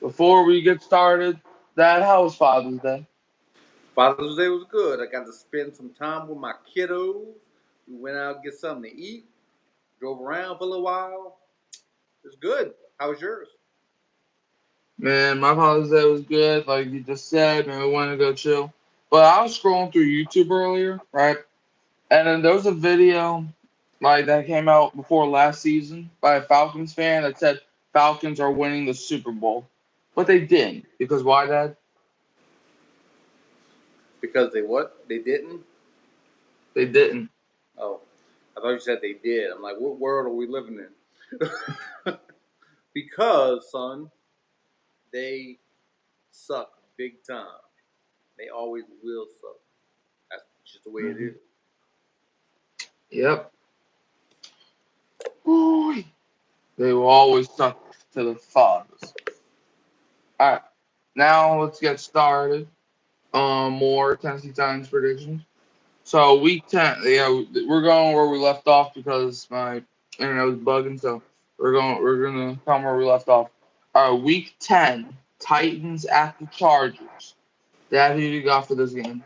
Before we get started, how was Father's Day? Father's Day was good. I got to spend some time with my kiddos. We went out and get something to eat. Drove around for a little while. It was good. How was yours? Man, my Father's Day was good, like you just said, man, we wanted to go chill. But I was scrolling through YouTube earlier, right? And then there was a video like that came out before last season by a Falcons fan that said Falcons are winning the Super Bowl. But they didn't. Because why, Dad? Because they what? They didn't? They didn't. Oh, I thought you said they did. I'm like, what world are we living in? Because, son, they suck big time. They always will suck. That's just the way it Hmm. is. Yep. Ooh. They will always suck to the fathers. Alright. Now let's get started. More Tennessee Titans predictions. So week 10, yeah, we're going where we left off because my internet was bugging. So we're gonna come where we left off. Week 10, Titans at the Chargers. Dad, who you got for this game?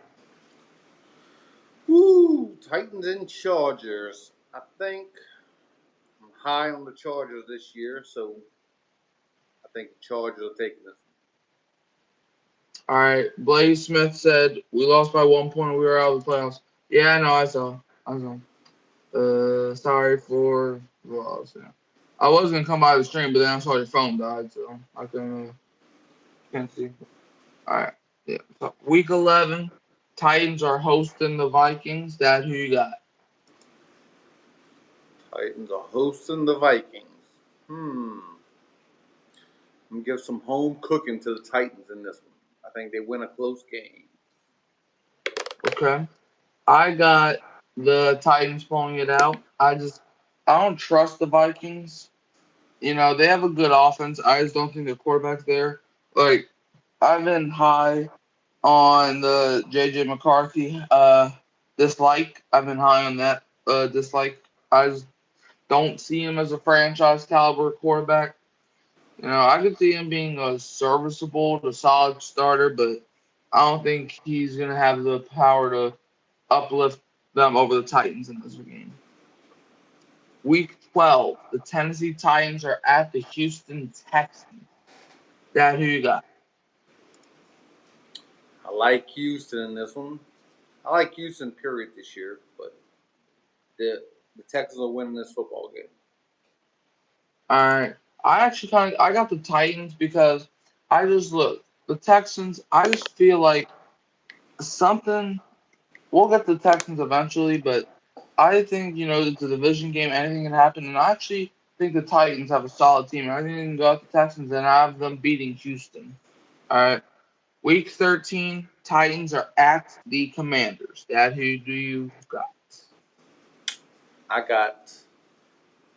Woo! Titans and Chargers. I think I'm high on the Chargers this year, so I think the Chargers are taking this. All right, Blaze Smith said we lost by 1 point. We were out of the playoffs. Yeah, no, I saw. I saw. Sorry for the loss. Yeah. I was gonna come by the stream, but then I saw your phone died, so I couldn't can't see. All right. Yeah. So week 11, Titans are hosting the Vikings. Dad, who you got? Titans are hosting the Vikings. I'm gonna give some home cooking to the Titans in this one. I think they win a close game. Okay. I got the Titans pulling it out. I don't trust the Vikings. You know, they have a good offense. I just don't think the quarterback's there. Like, I've been high on the JJ McCarthy dislike. I've been high on that dislike. I just don't see him as a franchise caliber quarterback. You know, I could see him being a serviceable to solid starter, but I don't think he's gonna have the power to uplift them over the Titans in this game. Week 12, the Tennessee Titans are at the Houston Texans. Dad, who you got? I like Houston in this one. I like Houston period this year, but the Texans are winning this football game. All right. I actually I got the Titans because I just look the Texans. I just feel like something. We'll get the Texans eventually, but I think it's a division game. Anything can happen, and I actually think the Titans have a solid team. I think they can go out the Texans and I have them beating Houston. All right. Week 13, Titans are at the Commanders. Dad, who do you got? I got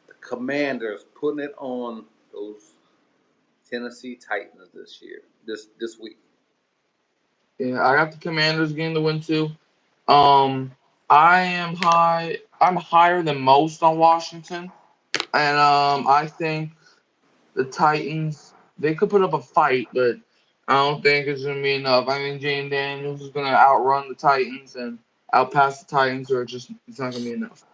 the Commanders putting it on those Tennessee Titans this year, this week. Yeah, I got the Commanders getting the win too. Um, I am high. I'm higher than most on Washington, and I think the Titans they could put up a fight, but I don't think it's gonna be enough. I think Jane Daniels is gonna outrun the Titans and outpass the Titans, or it's not gonna be enough.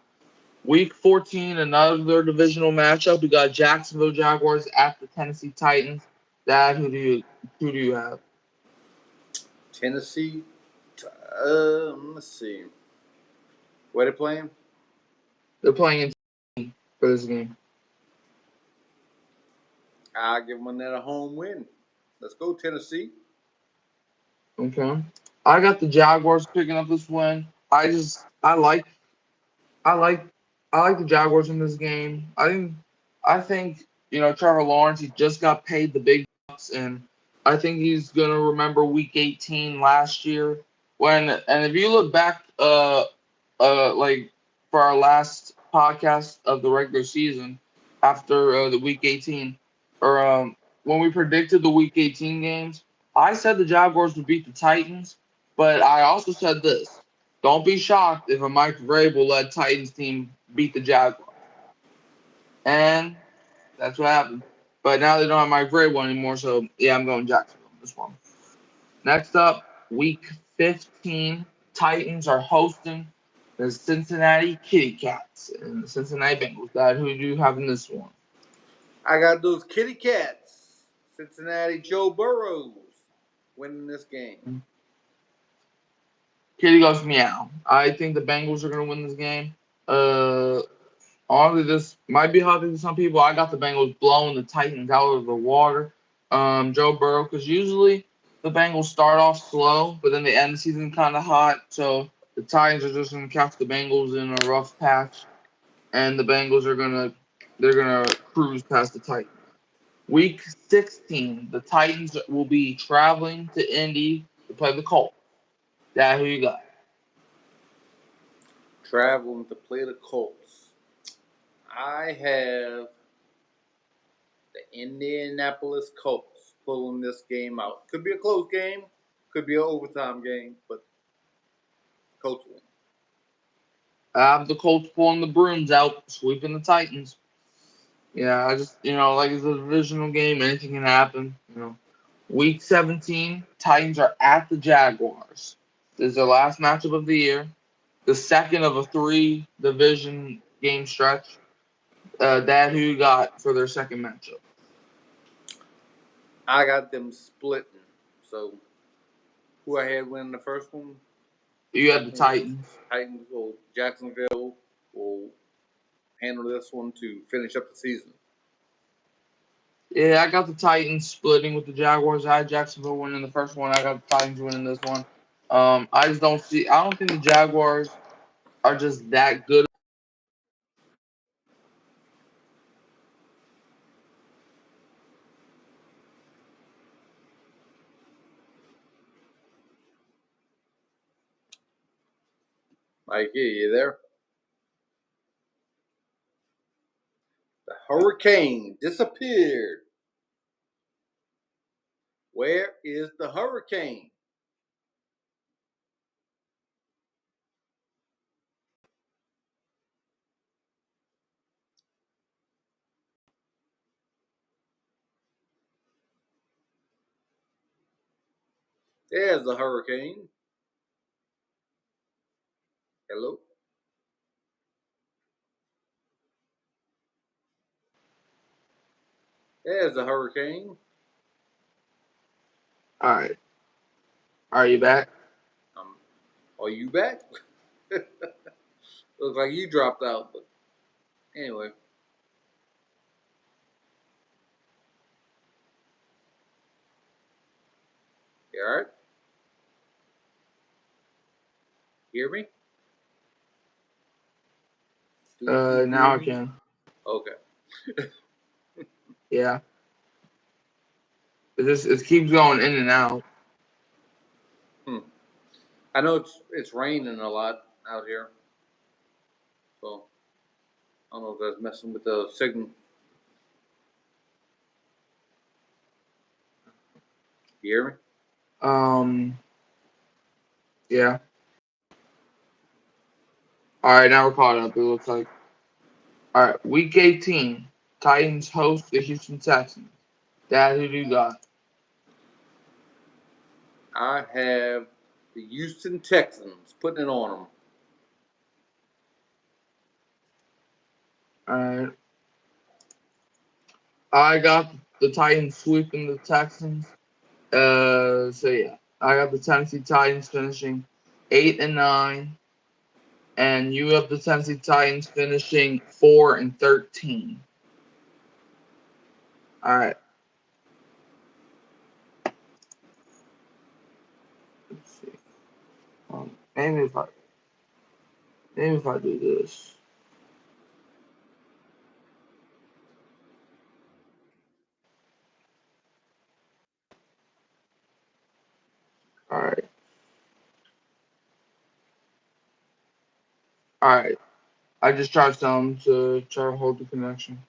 Week 14, another divisional matchup. We got Jacksonville Jaguars at the Tennessee Titans. Dad, who do you have? Tennessee. Let's see. Where they playing? They're playing in for this game. I'll give them another home win. Let's go, Tennessee. Okay. I got the Jaguars picking up this win. I like I like the Jaguars in this game. I think Trevor Lawrence, he just got paid the big bucks, and I think he's gonna remember Week 18 last year if you look back like for our last podcast of the regular season after the Week 18 or when we predicted the Week 18 games, I said the Jaguars would beat the Titans, but I also said this: don't be shocked if a Mike Vrabel led Titans team beat the Jaguars, and that's what happened. But now they don't have Mike Vrabel anymore, so yeah, I'm going Jacksonville on this one. Next up, Week 15, Titans are hosting the Cincinnati Kitty Cats and the Cincinnati Bengals. Dad, who do you have in this one? I got those kitty cats. Cincinnati Joe Burrows winning this game. Kitty goes meow. I think the Bengals are going to win this game. Honestly, this might be hard to some people. I got the Bengals blowing the Titans out of the water. Joe Burrow, because usually the Bengals start off slow, but then they end the season kind of hot. So the Titans are just going to catch the Bengals in a rough patch, and the Bengals are gonna cruise past the Titans. Week 16, the Titans will be traveling to Indy to play the Colts. That who you got? Traveling to play the Colts. I have the Indianapolis Colts pulling this game out. Could be a close game, could be an overtime game, but Colts win. I have the Colts pulling the brooms out, sweeping the Titans. Yeah, I just like it's a divisional game, anything can happen. Week 17, Titans are at the Jaguars. This is their last matchup of the year, the second of a 3 division game stretch. Dad, who you got for their second matchup? I got them splitting. So who I had win the first one? You had the Titans. Titans. Well, Jacksonville will handle this one to finish up the season. Yeah, I got the Titans splitting with the Jaguars. I had Jacksonville winning the first one. I got the Titans winning this one. I just don't see. I don't think the Jaguars are just that good. Mikey, you there? The hurricane disappeared. Where is the hurricane? There's the hurricane. Hello? There's the hurricane. All right. Are you back? Are you back? Looks like you dropped out, but anyway. You alright? Hear me? Now I can. Okay. Yeah. It keeps going in and out. I know it's raining a lot out here, so I don't know if that's messing with the signal. You hear me? Yeah. All right, now we're caught up. It looks like. All right, Week 18, Titans host the Houston Texans. Dad, who do you got? I have the Houston Texans putting it on them. All right. I got the Titans sweeping the Texans. So yeah, I got the Tennessee Titans finishing 8-9, and you have the Tennessee Titans finishing 4-13. All right. Let's see. Maybe if I do this. All right. All right. I just tried some to try to hold the connection.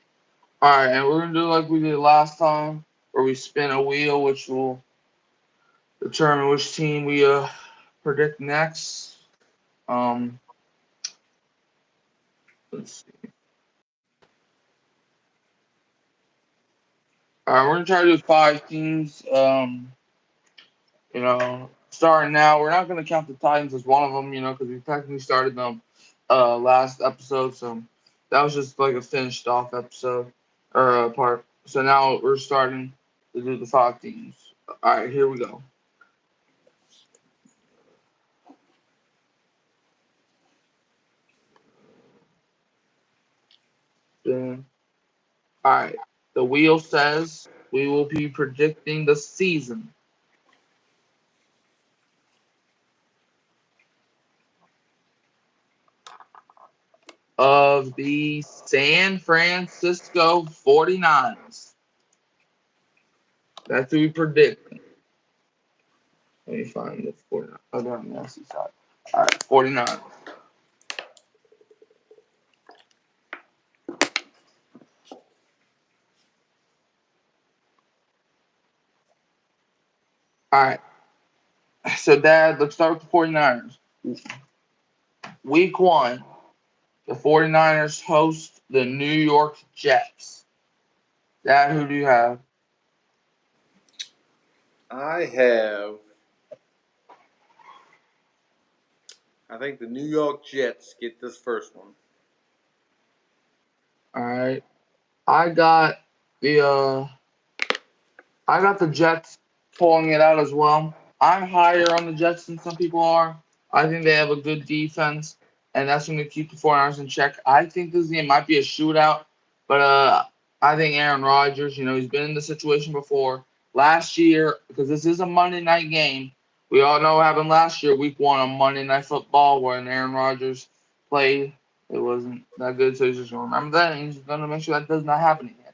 All right, and we're gonna do like we did last time, where we spin a wheel, which will determine which team we predict next. Um, let's see. All right, we're gonna try to do 5 teams. Starting now, we're not gonna count the Titans as one of them, because we technically started them last episode, so that was just like a finished off episode or part. So now we're starting to do the 5 teams. All right, here we go. Then, all right, the wheel says we will be predicting the season of the San Francisco 49ers. That's who we predict. Let me find the 49ers. Oh, they're on the NFC side. All right, 49ers. All right. So, Dad, let's start with the 49ers. Week 1, the 49ers host the New York Jets. Dad, who do you have? I think the New York Jets get this first one. All right. I got the Jets pulling it out as well. I'm higher on the Jets than some people are. I think they have a good defense, and that's going to keep the 49ers in check. I think this game might be a shootout, but I think Aaron Rodgers, he's been in this situation before. Last year, because this is a Monday night game, we all know what happened last year, week 1 on Monday Night Football, when Aaron Rodgers played. It wasn't that good, so he's just going to remember that, and he's going to make sure that does not happen again.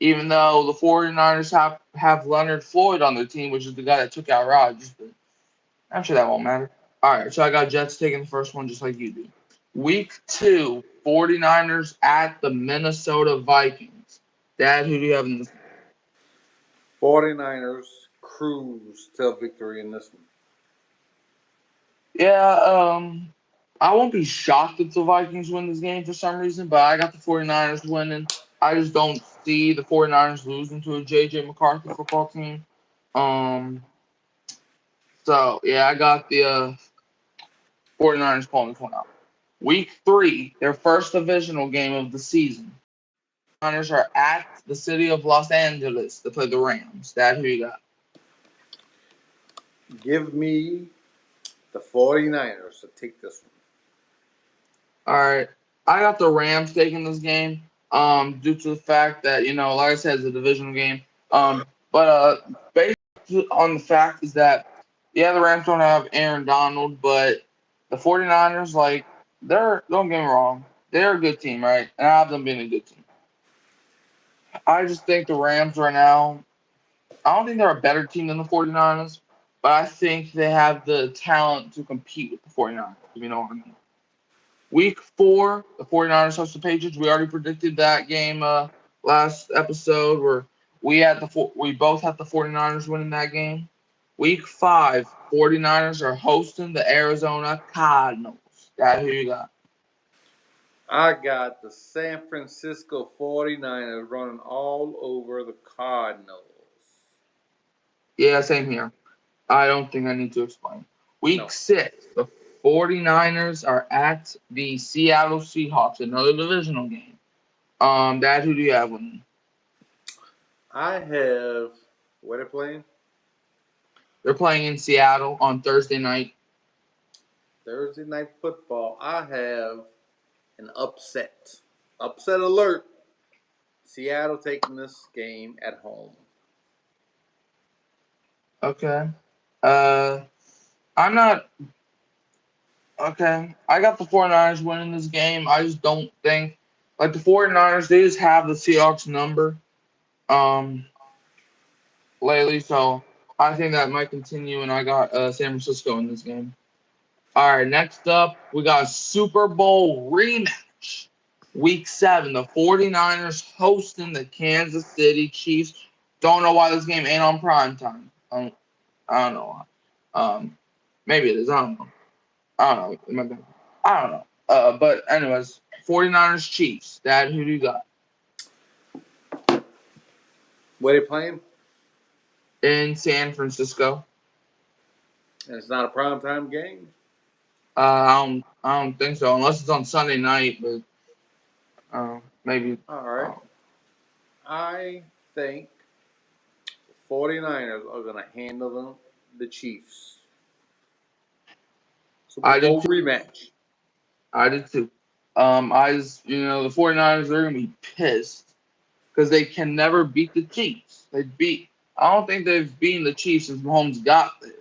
Even though the 49ers have Leonard Floyd on their team, which is the guy that took out Rodgers, but I'm sure that won't matter. All right, so I got Jets taking the first one just like you do. Week 2, 49ers at the Minnesota Vikings. Dad, who do you have in this? 49ers cruise to victory in this one. Yeah, I won't be shocked if the Vikings win this game for some reason, but I got the 49ers winning. I just don't see the 49ers losing to a J.J. McCarthy football team. So, yeah, I got the 49ers pulling this one out. Week 3, their first divisional game of the season. 49ers are at the city of Los Angeles to play the Rams. Dad, who you got? Give me the 49ers to take this one. All right. I got the Rams taking this game due to the fact that, like I said, it's a divisional game. But based on the fact is that, yeah, the Rams don't have Aaron Donald, but the 49ers, don't get me wrong, they're a good team, right? And I have them being a good team. I just think the Rams right now, I don't think they're a better team than the 49ers, but I think they have the talent to compete with the 49ers, if you know what I mean. Week 4, the 49ers host the Patriots. We already predicted that game last episode where we both had the 49ers winning that game. Week 5, 49ers are hosting the Arizona Cardinals. Dad, who you got? I got the San Francisco 49ers running all over the Cardinals. Yeah, same here. I don't think I need to explain. Week 6, the 49ers are at the Seattle Seahawks, another divisional game. Dad, who do you have winning? I have where they're playing? They're playing in Seattle on Thursday night. Thursday night football. I have an upset. Upset alert. Seattle taking this game at home. Okay. I'm not. Okay. I got the 49ers winning this game. I just don't think. Like, the 49ers, they just have the Seahawks number um, lately, so I think that might continue, and I got San Francisco in this game. All right, next up, we got a Super Bowl rematch. Week 7, the 49ers hosting the Kansas City Chiefs. Don't know why this game ain't on prime time. I don't know why. Maybe it is. I don't know. I don't know. I don't know. But anyways, 49ers Chiefs. Dad, who do you got? Where they playing? in San Francisco. And it's not a primetime game? I don't think so, unless it's on Sunday night, but maybe. All right. I think the 49ers are going to handle the Chiefs. Super Bowl rematch. I did too. The 49ers, they're going to be pissed because they can never beat the Chiefs. I don't think they've beaten the Chiefs since Mahomes got there.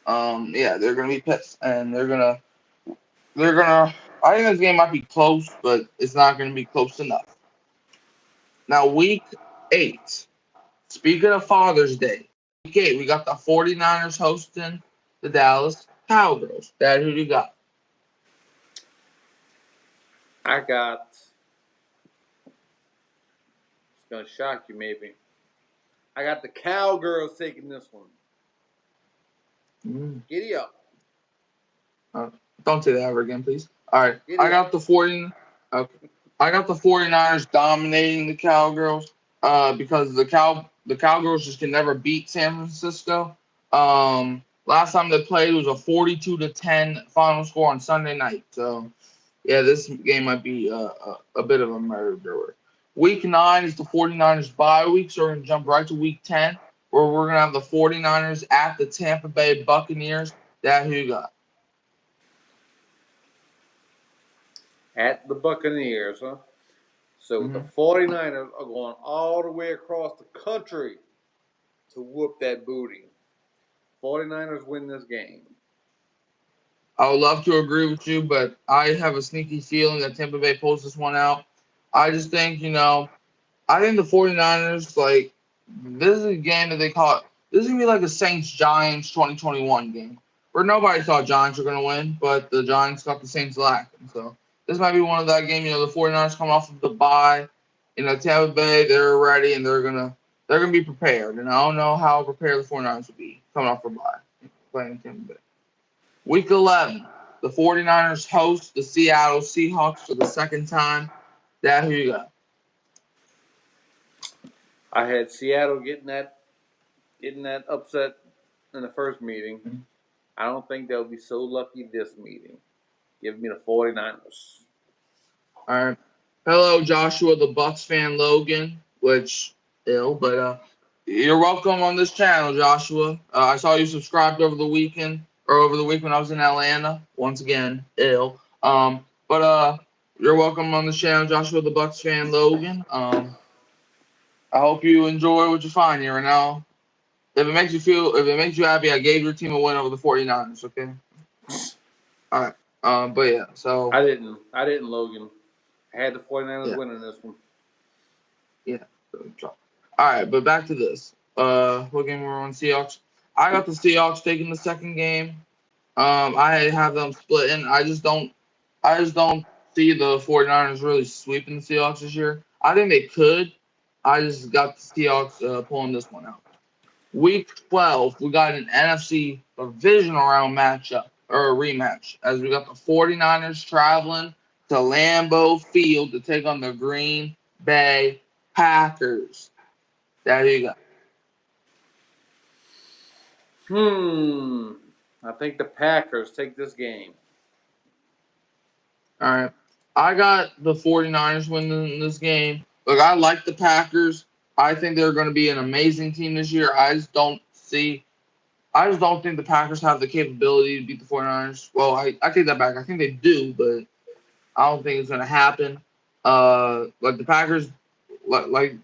Yeah, they're going to be pissed, and I think this game might be close, but it's not going to be close enough. Now, week 8. Speaking of Father's Day, week 8, we got the 49ers hosting the Dallas Cowgirls. Dad, who do you got? I got. It's going to shock you, maybe. I got the Cowgirls taking this one. Giddy up. Don't say that ever again, please. All right. I got the 49ers dominating the Cowgirls because the Cowgirls just can never beat San Francisco. Last time they played was a 42-10 final score on Sunday night. So, yeah, this game might be a bit of a murderer. Week 9 is the 49ers bye week, so we're going to jump right to week 10, where we're going to have the 49ers at the Tampa Bay Buccaneers. Dad, who you got? At the Buccaneers, huh? So the 49ers are going all the way across the country to whoop that booty. 49ers win this game. I would love to agree with you, but I have a sneaky feeling that Tampa Bay pulls this one out. I just think, I think the 49ers, this is a game that they call it. This is going to be like a Saints-Giants 2021 game where nobody thought Giants were going to win, but the Giants got the Saints lacking. So this might be one of that game. The 49ers coming off of the bye. Tampa Bay, they're ready, and they're going to be prepared. And I don't know how prepared the 49ers will be coming off the bye playing Tampa Bay. Week 11, the 49ers host the Seattle Seahawks for the second time. Dad, who you got? I had Seattle getting that upset in the first meeting. Mm-hmm. I don't think they'll be so lucky this meeting. Give me the 49ers. All right. Hello, Joshua, the Bucks fan, Logan, but you're welcome on this channel, Joshua. I saw you subscribed over the week when I was in Atlanta. Once again, you're welcome on this channel, Joshua, the Bucks fan, Logan. I hope you enjoy what you find here. Now, if it makes you happy, I gave your team a win over the 49ers, okay? All right. So I didn't, Logan. I had the 49ers winning this one. Yeah. All right, but back to this. What game we're on? Seahawks. I got the Seahawks taking the second game. I have them splitting. I just don't see the 49ers really sweeping the Seahawks this year. I think they could. I just got the Seahawks pulling this one out. Week 12, we got an NFC divisional round matchup or a rematch as we got the 49ers traveling to Lambeau Field to take on the Green Bay Packers. There you go. I think the Packers take this game. All right. I got the 49ers winning this game. Look, I like the Packers. I think they're going to be an amazing team this year. I just don't think the Packers have the capability to beat the 49ers. Well, I take that back. I think they do, but I don't think it's going to happen. Like the Packers, like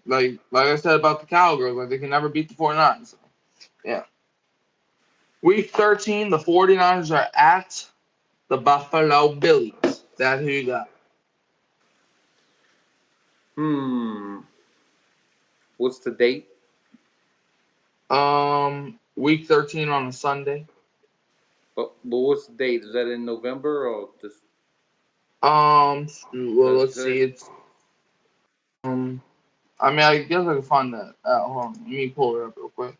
I said about the Cowgirls, they can never beat the 49ers. So, yeah. Week 13, the 49ers are at the Buffalo Bills. That's who you got. What's the date? Week 13 on a Sunday. But what's the date? Is that in November or just? Well, let's see. It's I guess I can find that. Hold on. Let me pull it up real quick.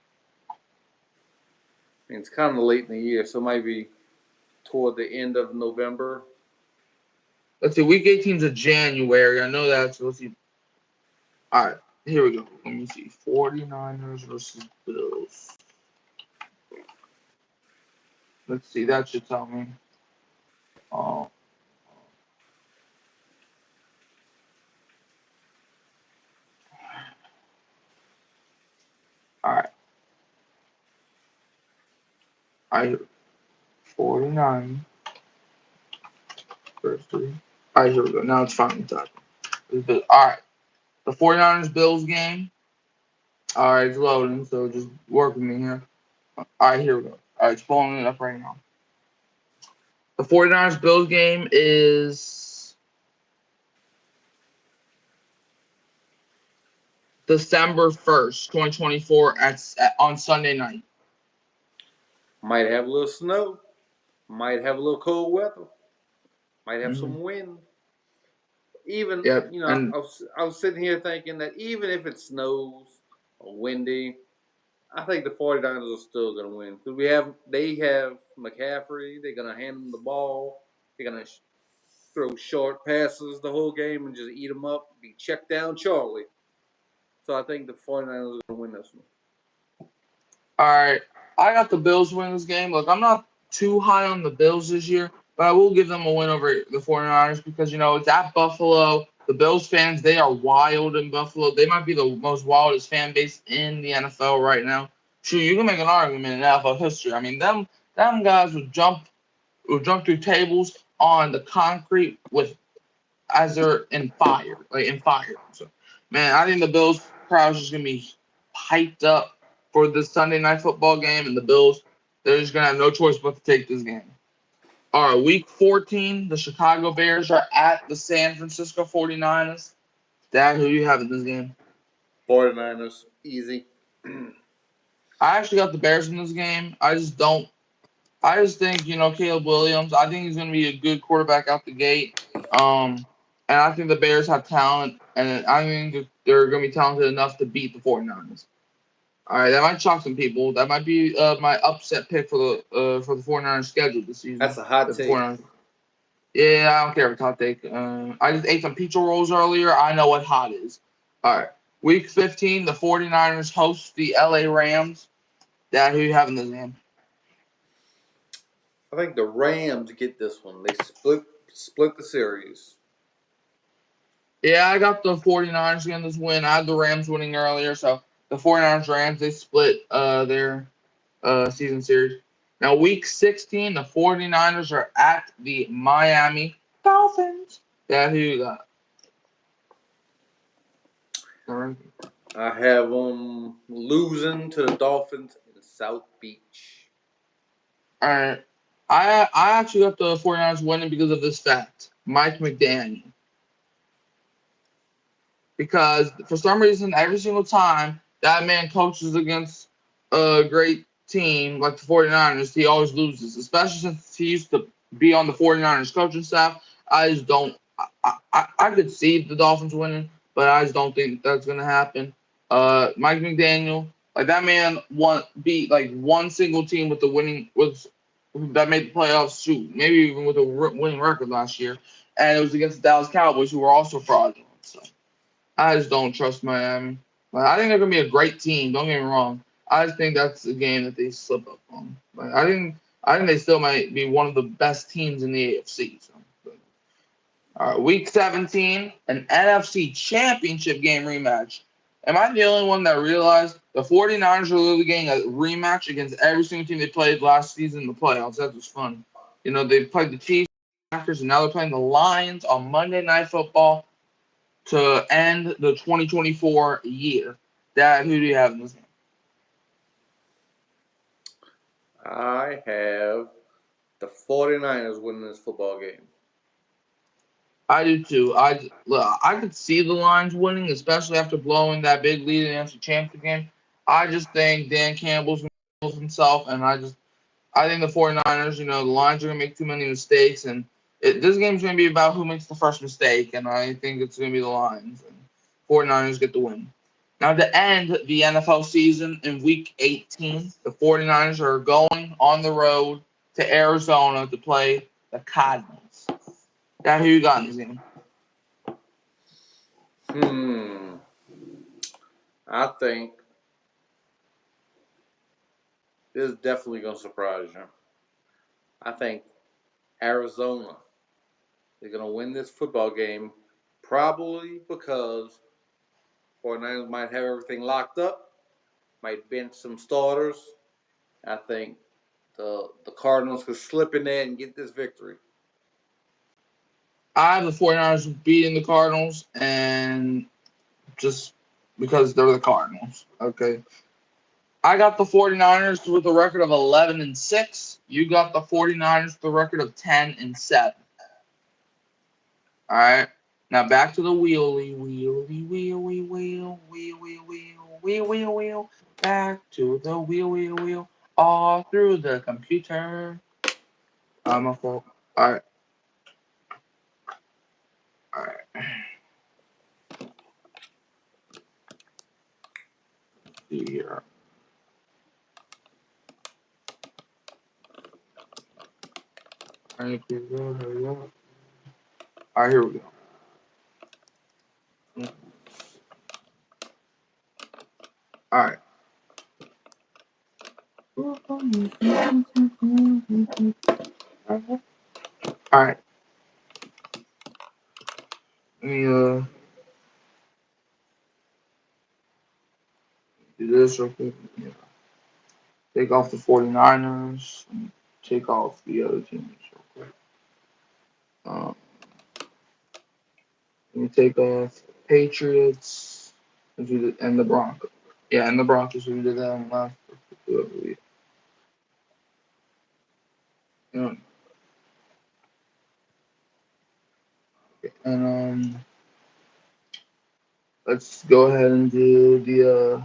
It's kind of late in the year, so it might be toward the end of November. Let's see. Week 18 is a January. I know that. So let's see. All right. Here we go. Let me see. 49ers versus Bills. Let's see. That should tell me. All right. I 49 versus 3. All right, here we go. Now it's finally typing. All right. The 49ers Bills game. All right, it's loading, so just work with me here. All right, here we go. All right, it's pulling it up right now. The 49ers Bills game is December 1st, 2024 on Sunday night. Might have a little snow. Might have a little cold weather. Might have some wind. Even, Yep. you know, And I was sitting here thinking that even if it snows or windy, I think the 49ers are still going to win because they have McCaffrey. They're going to hand them the ball. They're going to throw short passes the whole game and just eat them up. Be checked down Charlie. So I think the 49ers are going to win this one. all right, I got the Bills win this game. Look, I'm not too high on the Bills this year, but I will give them a win over the 49ers because, you know, it's at Buffalo. The Bills fans, they are wild in Buffalo. They might be the most wildest fan base in the NFL right now. Sure, you can make an argument in NFL history. I mean, them guys would jump through tables on the concrete with as they're in fire, like in fire. So, man, I think the Bills crowd is just gonna be hyped up for this Sunday night football game, and the Bills they're just gonna have no choice but to take this game. All right, week 14, the Chicago Bears are at the San Francisco 49ers. Dad, who do you have in this game? 49ers, easy. I actually got the Bears in this game. I just think, you know, Caleb Williams, I think he's going to be a good quarterback out the gate. And I think the Bears have talent, and I think they're going to be talented enough to beat the 49ers. All right, that might shock some people. That might be my upset pick for the 49ers schedule this season. That's a hot The take. 49ers. Yeah, I don't care if it's hot take. I just ate some pizza rolls earlier. I know what hot is. All right, week 15, the 49ers host the LA Rams. Dad, who you have in this game? I think the Rams get this one. They split the series. Yeah, I got the 49ers getting this win. I had the Rams winning earlier, so the 49ers Rams they split their season series. Now week 16, the 49ers are at the Miami Dolphins. Yeah, who you got? All right. I have them losing to the Dolphins in South Beach. All right. I actually got the 49ers winning because of this fact. Mike McDaniel. Because for some reason, every single time that man coaches against a great team like the 49ers, he always loses, especially since he used to be on the 49ers coaching staff. I just don't. I could see the Dolphins winning, but I just don't think that's going to happen. Mike McDaniel, like that man beat like one single team with the winning with that made the playoffs. Shoot, maybe even with a winning record last year, and it was against the Dallas Cowboys, who were also fraudulent. So. I just don't trust Miami. Like, I think they're gonna be a great team. Don't get me wrong. I just think that's a game that they slip up on. Like, I think they still might be one of the best teams in the AFC. So. All right, week 17, an NFC Championship game rematch. Am I the only one that realized the 49ers are literally getting a rematch against every single team they played last season in the playoffs? That was fun. You know, they played the Chiefs, Packers, and now they're playing the Lions on Monday Night Football to end the 2024 year. Dad, who do you have in this game? I have the 49ers winning this football game. I do too. I could see the Lions winning, especially after blowing that big lead in the NFC Championship game. I just think Dan Campbell's going to kill himself, and I think the 49ers, you know, the Lions are going to make too many mistakes, and this game's going to be about who makes the first mistake, and I think it's going to be the Lions. And 49ers get the win. Now, to end the NFL season in Week 18, the 49ers are going on the road to Arizona to play the Cardinals. Dad, who you got in this game? I think this is definitely going to surprise you. I think Arizona is going to win this football game probably because 49ers might have everything locked up, might bench some starters. I think the Cardinals could slip in there and get this victory. I have the 49ers beating the Cardinals, and just because they're the Cardinals. Okay. I got the 49ers with a record of 11-6. You got the 49ers with a record of 10-7. All right. Now back to the wheelie, wheelie, wheel, wheel, wheel, wheel, wheel, wheel, wheel, wheel, wheel. Back to the wheel, wheel, wheel. All through the computer. My fault. All right. All right. See here. All right, here we go. All right. All right. Let me do this real quick. Yeah. Take off the 49ers and take off the other teams real quick. Let me take off Patriots and the Broncos. Yeah, and the Broncos. We did that on last week. Yeah. And let's go ahead and do the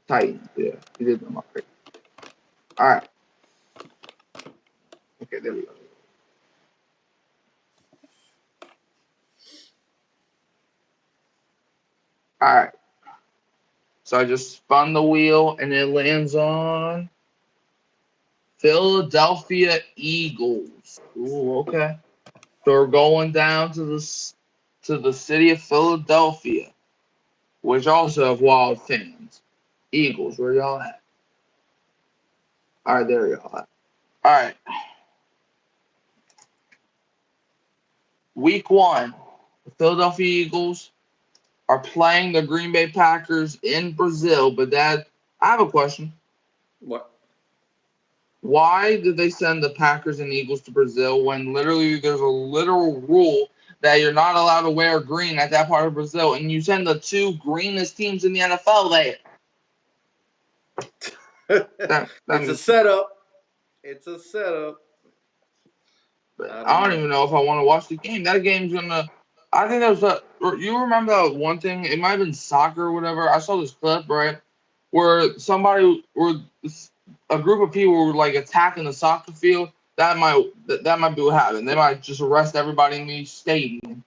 Titans. Yeah, we did them already. All right. Okay, there we go. All right. So I just spun the wheel and it lands on Philadelphia Eagles. Ooh, okay. So we're going down to the city of Philadelphia, which also have wild fans. Eagles, where y'all at? All right, there y'all at. All right. Week 1, the Philadelphia Eagles are playing the Green Bay Packers in Brazil. But Dad, I have a question. What? Why did they send the Packers and Eagles to Brazil when literally there's a literal rule that you're not allowed to wear green at that part of Brazil, and you send the two greenest teams in the NFL there? It's a setup. It's a setup. I don't even know if I want to watch the game. That game's gonna. I think that was you remember that one thing? It might have been soccer or whatever. I saw this clip right where a group of people were like attacking the soccer field. That might be what happened. They might just arrest everybody in the stadium.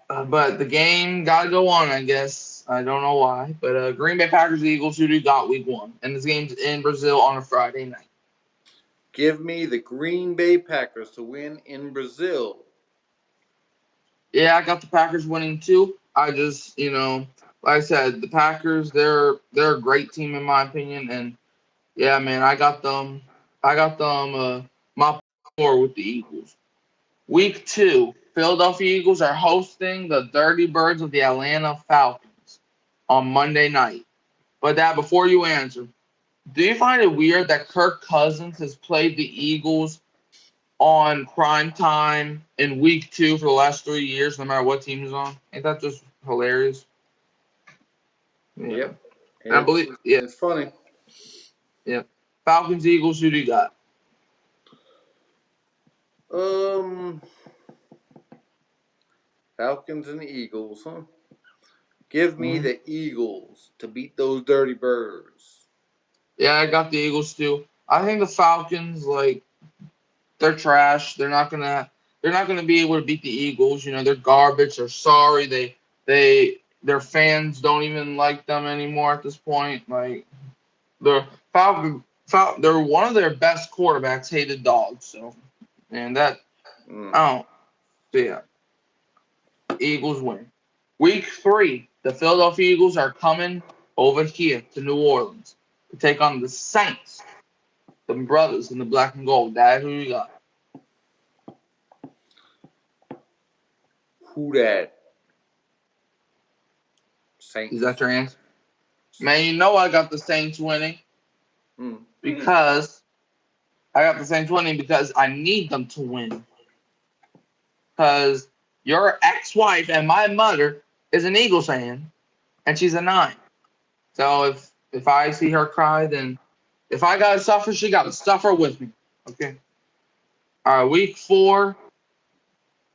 But the game got to go on, I guess. I don't know why. But Green Bay Packers Eagles, who do got week 1? And this game's in Brazil on a Friday night. Give me the Green Bay Packers to win in Brazil. Yeah, I got the Packers winning too. I just, like I said, the Packers, they're a great team in my opinion. And yeah, man, I got them my four with the Eagles. Week 2, Philadelphia Eagles are hosting the Dirty Birds of the Atlanta Falcons on Monday night. But Dad, before you answer, do you find it weird that Kirk Cousins has played the Eagles on prime time in week 2 for the last 3 years, no matter what team he's on? Ain't that just hilarious? Yeah. Yep. I believe, yeah. It's funny. Yeah. Falcons, Eagles, who do you got? Falcons and the Eagles, huh? Give me the Eagles to beat those Dirty Birds. Yeah, I got the Eagles too. I think the Falcons, they're trash. They're not gonna be able to beat the Eagles. They're garbage. They're sorry. Their fans don't even like them anymore at this point. Like the Falcons, they're one of their best quarterbacks hated dogs. So, and that I don't. So yeah, Eagles win. Week 3, the Philadelphia Eagles are coming over here to New Orleans to take on the Saints, the brothers in the black and gold. That who you got? Who that? Saints. Is that your answer? Man, you know I got the Saints winning Mm. because I need them to win. Because your ex-wife and my mother is an Eagles fan, and she's a 9. So if I see her cry, then if I gotta suffer, she gotta suffer with me. Okay. All right, week 4.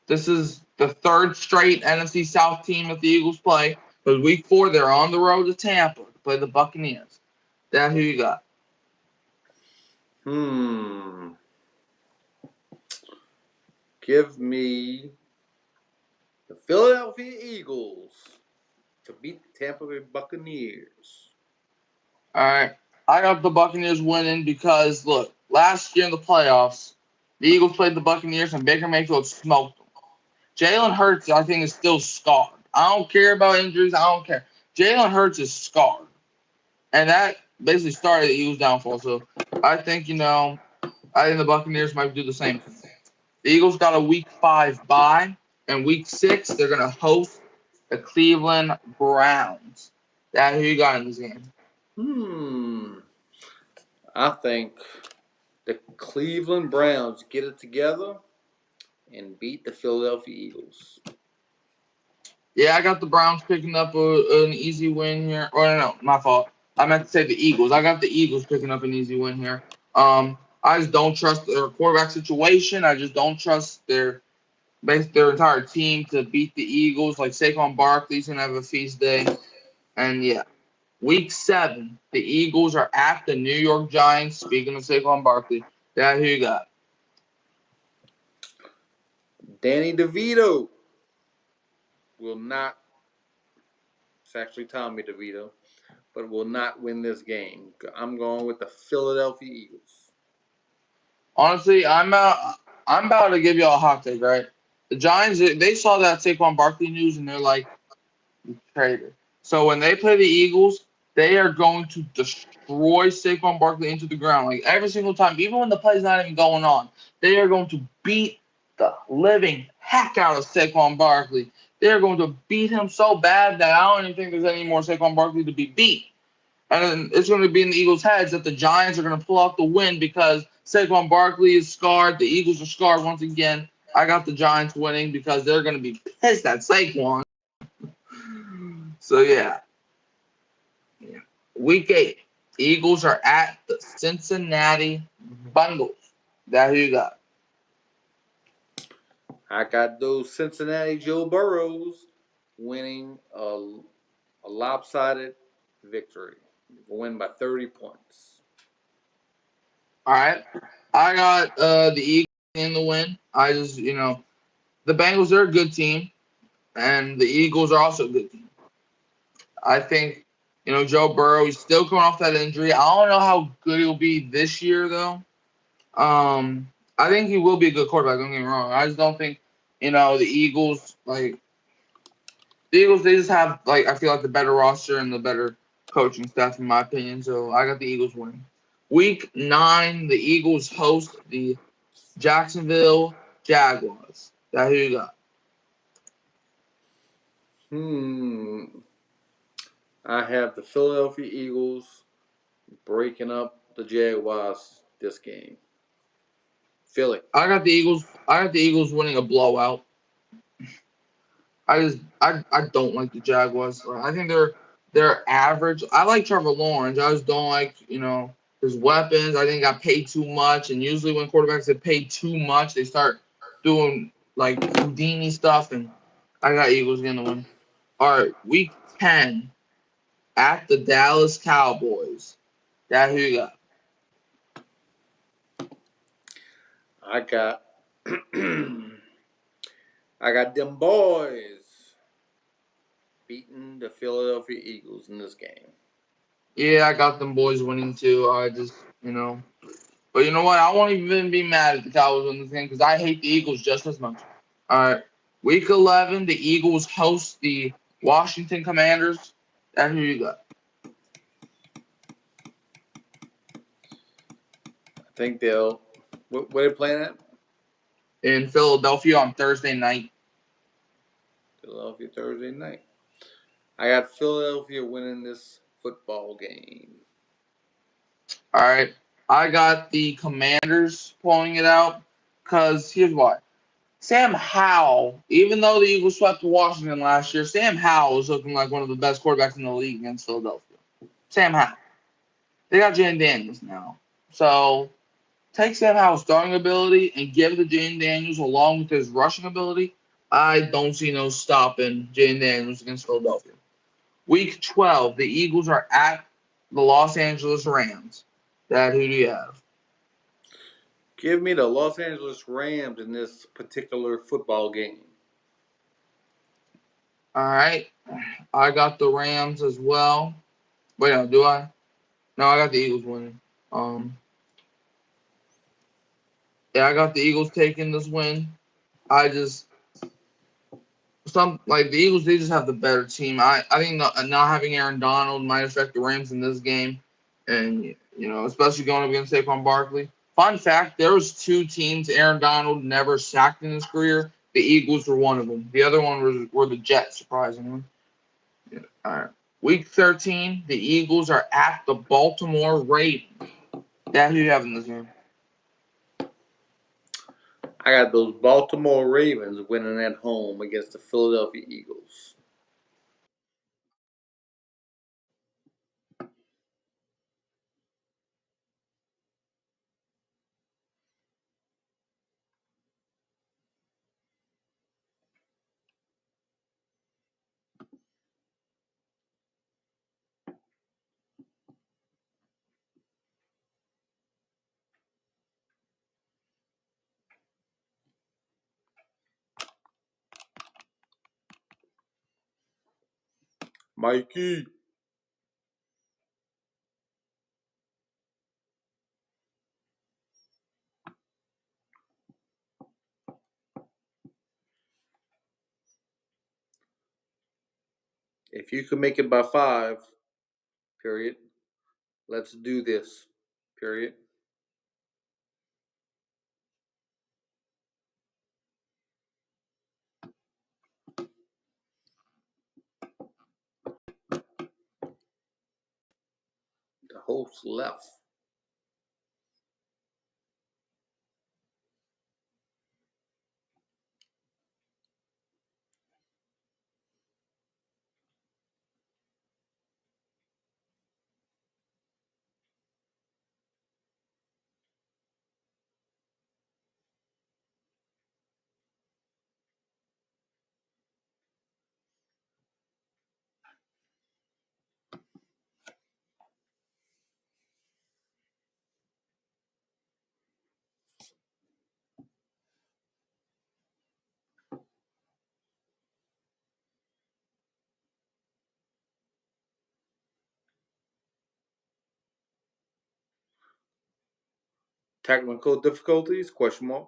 This is the 3rd straight NFC South team that the Eagles play. But week 4, they're on the road to Tampa to play the Buccaneers. That's who you got. Give me the Philadelphia Eagles to beat the Tampa Bay Buccaneers. All right. I got the Buccaneers winning because, look, last year in the playoffs, the Eagles played the Buccaneers and Baker Mayfield smoked them. Jalen Hurts, I think, is still scarred. I don't care about injuries. I don't care. Jalen Hurts is scarred. And that basically started the Eagles' downfall. So I think, I think the Buccaneers might do the same thing. The Eagles got a week 5 bye, and week 6, they're going to host the Cleveland Browns. That's who you got in this game. I think the Cleveland Browns get it together and beat the Philadelphia Eagles. Yeah, I got the Browns picking up an easy win here. Or no, my fault. I meant to say the Eagles. I got the Eagles picking up an easy win here. I just don't trust their quarterback situation. I just don't trust their entire team to beat the Eagles. Like Saquon Barkley's gonna have a feast day. And yeah. Week 7, the Eagles are at the New York Giants. Speaking of Saquon Barkley, that who you got? Danny DeVito will not. It's actually Tommy DeVito, but will not win this game. I'm going with the Philadelphia Eagles. Honestly, I'm about to give y'all a hot take, right? The Giants, they saw that Saquon Barkley news and they're like, traitor. So when they play the Eagles, they are going to destroy Saquon Barkley into the ground. Like every single time, even when the play's not even going on, they are going to beat the living heck out of Saquon Barkley. They're going to beat him so bad that I don't even think there's any more Saquon Barkley to be beat. And it's going to be in the Eagles' heads that the Giants are going to pull out the win because Saquon Barkley is scarred. The Eagles are scarred once again. I got the Giants winning because they're going to be pissed at Saquon. So, yeah. Week 8, Eagles are at the Cincinnati Bengals. That who you got? I got those Cincinnati Joe Burrows winning a lopsided victory. Win by 30 points. All right. I got the Eagles in the win. I just, the Bengals are a good team, and the Eagles are also a good team. I think, Joe Burrow, he's still coming off that injury. I don't know how good he'll be this year, though. I think he will be a good quarterback, don't get me wrong. I just don't think, the Eagles, the Eagles, they just have, I feel like the better roster and the better coaching staff, in my opinion. So I got the Eagles winning. Week 9, the Eagles host the Jacksonville Jaguars. That who you got? I have the Philadelphia Eagles breaking up the Jaguars this game. Philly. I got the Eagles winning a blowout. I don't like the Jaguars. I think they're average. I like Trevor Lawrence. I just don't like, his weapons. I think he got paid too much. And usually when quarterbacks get paid too much, they start doing like Houdini stuff. And I got Eagles getting the win. All right, week 10 at the Dallas Cowboys. That who you got? I got them boys beating the Philadelphia Eagles in this game. Yeah, I got them boys winning too. I just, But you know what? I won't even be mad at the Cowboys win this game because I hate the Eagles just as much. All right. Week 11, the Eagles host the Washington Commanders. That's who you got. I think they'll. What are they playing at? In Philadelphia on Thursday night. Philadelphia Thursday night. I got Philadelphia winning this football game. All right. I got the Commanders pulling it out because here's why. Sam Howell, even though the Eagles swept Washington last year, Sam Howell is looking like one of the best quarterbacks in the league against Philadelphia. Sam Howell. They got Jane Daniels now. So take Sam Howell's throwing ability and give it to Jane Daniels along with his rushing ability. I don't see no stopping Jane Daniels against Philadelphia. Week 12, the Eagles are at the Los Angeles Rams. Who do you have? Give me the Los Angeles Rams in this particular football game. All right. I got the Rams as well. Wait, no, do I? No, I got the Eagles winning. Yeah, I got the Eagles taking this win. I just the Eagles, they just have the better team. I think not having Aaron Donald might affect the Rams in this game, and especially going up against Saquon Barkley. Fun fact: there was 2 teams Aaron Donald never sacked in his career. The Eagles were one of them. The other one were the Jets, surprisingly. Yeah. All right. Week 13, the Eagles are at the Baltimore Ravens. Who you have in this game? I got those Baltimore Ravens winning at home against the Philadelphia Eagles. Mikey. If you can make it by 5, period, let's do this, period. The host left. Technical difficulties? Question mark.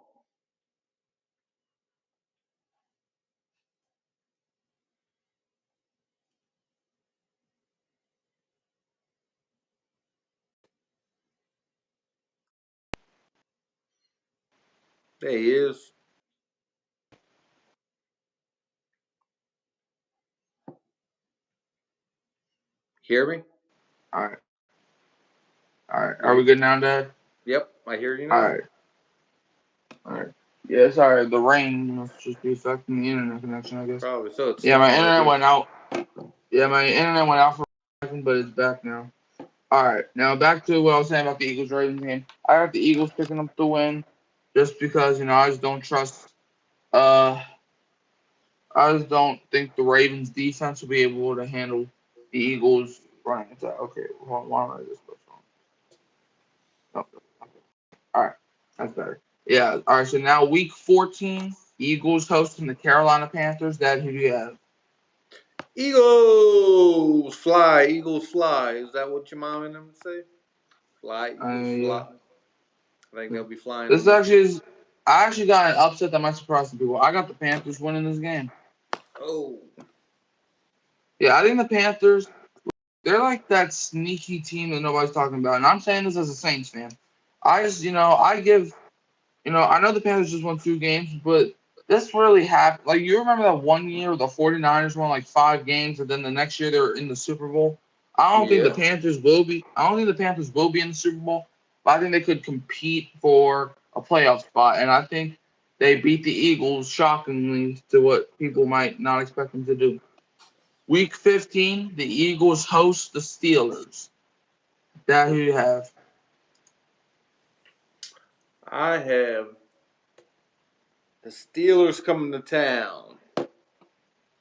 There he is. Hear me? All right. All right. Are Yeah. we good now, Dad? Yep, I hear you All now. right. All right. Yeah, sorry. The rain must just be affecting the internet connection, I guess. Probably so. It's Yeah, my snowing internet over went out. Yeah, my internet went out for a second, but it's back now. All right. Now back to what I was saying about the Eagles Ravens game. I got the Eagles picking up the win just because, I just don't trust I just don't think the Ravens defense will be able to handle the Eagles running attack. Okay, why am I just okay. All right, that's better. Yeah. All right. So now week 14, Eagles hosting the Carolina Panthers. Who do you have? Eagles fly, Eagles fly. Is that what your mom and them say? Fly, Eagles Yeah. fly. I think they'll be flying This on this. actually is. I actually got an upset that might surprise some people. I got the Panthers winning this game. Oh, Yeah, I think the Panthers, they're like that sneaky team that nobody's talking about. And I'm saying this as a Saints fan. I just, I give, I know the Panthers just won 2 games, but this really happened. Like, you remember that one year the 49ers won like 5 games, and then the next year they were in the Super Bowl? I don't think the Yeah. Panthers will be. I don't think the Panthers will be in the Super Bowl, but I think they could compete for a playoff spot. And I think they beat the Eagles shockingly to what people might not expect them to do. Week 15, the Eagles host the Steelers. That who you have? I have the Steelers coming to town.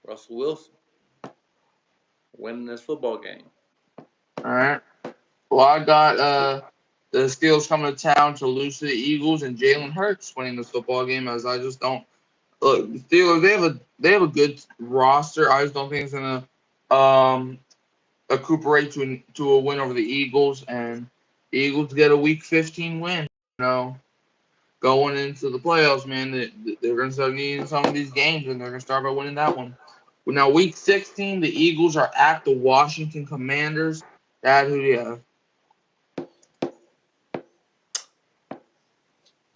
Russell Wilson winning this football game. All right. Well, I got the Steelers coming to town to lose to the Eagles and Jalen Hurts winning this football game. As I just don't look the Steelers. They have a good roster. I just don't think it's gonna recuperate to a win over the Eagles, and the Eagles get a Week 15 win. You know, going into the playoffs, man, they're going to start needing some of these games, and they're going to start by winning that one. But now, Week 16, the Eagles are at the Washington Commanders. That who do you have?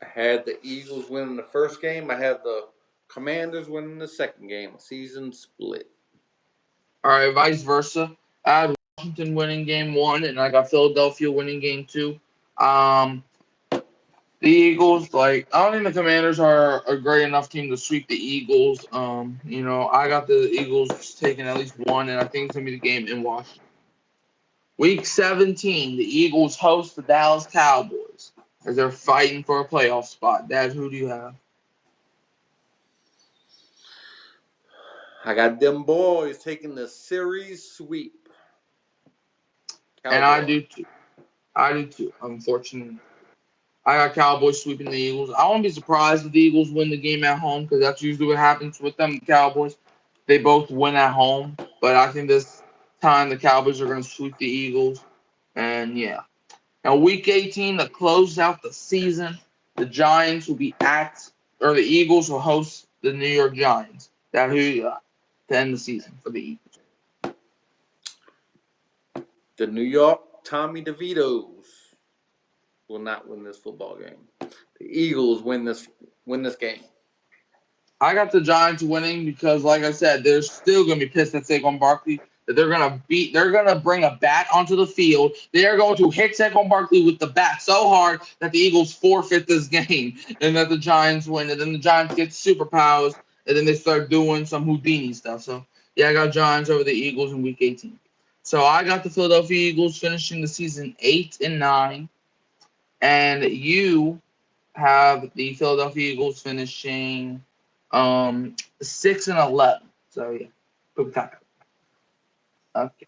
I had the Eagles winning the first game. I had the Commanders winning the second game. Season split. All right, vice versa. I had Washington winning game 1, and I got Philadelphia winning game 2. Um, the Eagles, like, I don't think the Commanders are a great enough team to sweep the Eagles. I got the Eagles taking at least one, and I think it's gonna be the game in Washington. Week 17, the Eagles host the Dallas Cowboys as they're fighting for a playoff spot. Dad, who do you have? I got them boys taking the series sweep. And I Cowboys. do too. I do too, unfortunately. I got Cowboys sweeping the Eagles. I won't be surprised if the Eagles win the game at home because that's usually what happens with them Cowboys. They both win at home, but I think this time the Cowboys are going to sweep the Eagles. And yeah. Now, Week 18 to close out the season, the Giants will be or the Eagles will host the New York Giants. That who you got to end the season for the Eagles? The New York Tommy DeVitos will not win this football game. The Eagles win this game. I got the Giants winning because, like I said, they're still going to be pissed at Saquon Barkley that they're going to bring a bat onto the field. They are going to hit Saquon Barkley with the bat so hard that the Eagles forfeit this game and that the Giants win. And then the Giants get superpowers and then they start doing some Houdini stuff. So, yeah, I got Giants over the Eagles in Week 18. So, I got the Philadelphia Eagles finishing the season 8-9. And you have the Philadelphia Eagles finishing 6-11. So yeah, good time. Okay.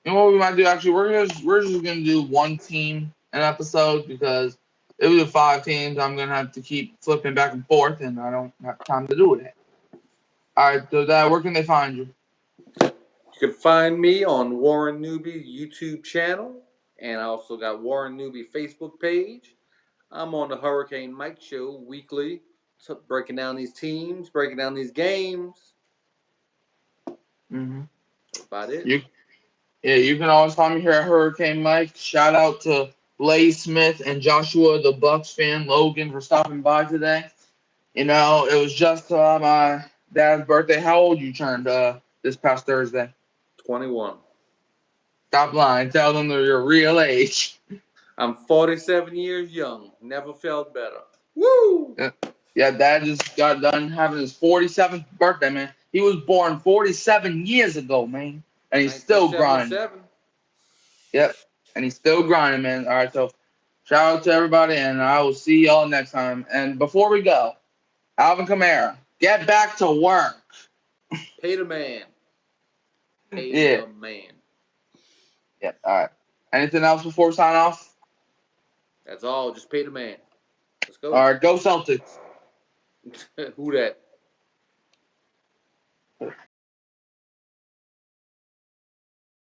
You know what we might do? Actually, we're just gonna do one team an episode because if we do 5 teams, I'm gonna have to keep flipping back and forth, and I don't have time to do it. All right, so that where can they find you? You can find me on Warren Newby YouTube channel, and I also got Warren Newby Facebook page. I'm on the Hurricane Mike Show weekly, breaking down these teams, breaking down these games. Mm-hmm. That's about it. You can always find me here at Hurricane Mike. Shout out to Blaze Smith and Joshua, the Bucks fan, Logan, for stopping by today. It was just my dad's birthday. How old you turned this past Thursday? 21. Stop lying. Tell them your real age. I'm 47 years young. Never felt better. Woo! Yeah, Dad just got done having his 47th birthday, man. He was born 47 years ago, man. And he's still grinding. 1977. Yep. And he's still grinding, man. All right, so shout out to everybody, and I will see y'all next time. And before we go, Alvin Kamara, get back to work. Pay the man. Pay Yeah. the man. Yep. All right. Anything else before we sign off? That's all. Just pay the man. Let's go. All right. Go Celtics. Who that?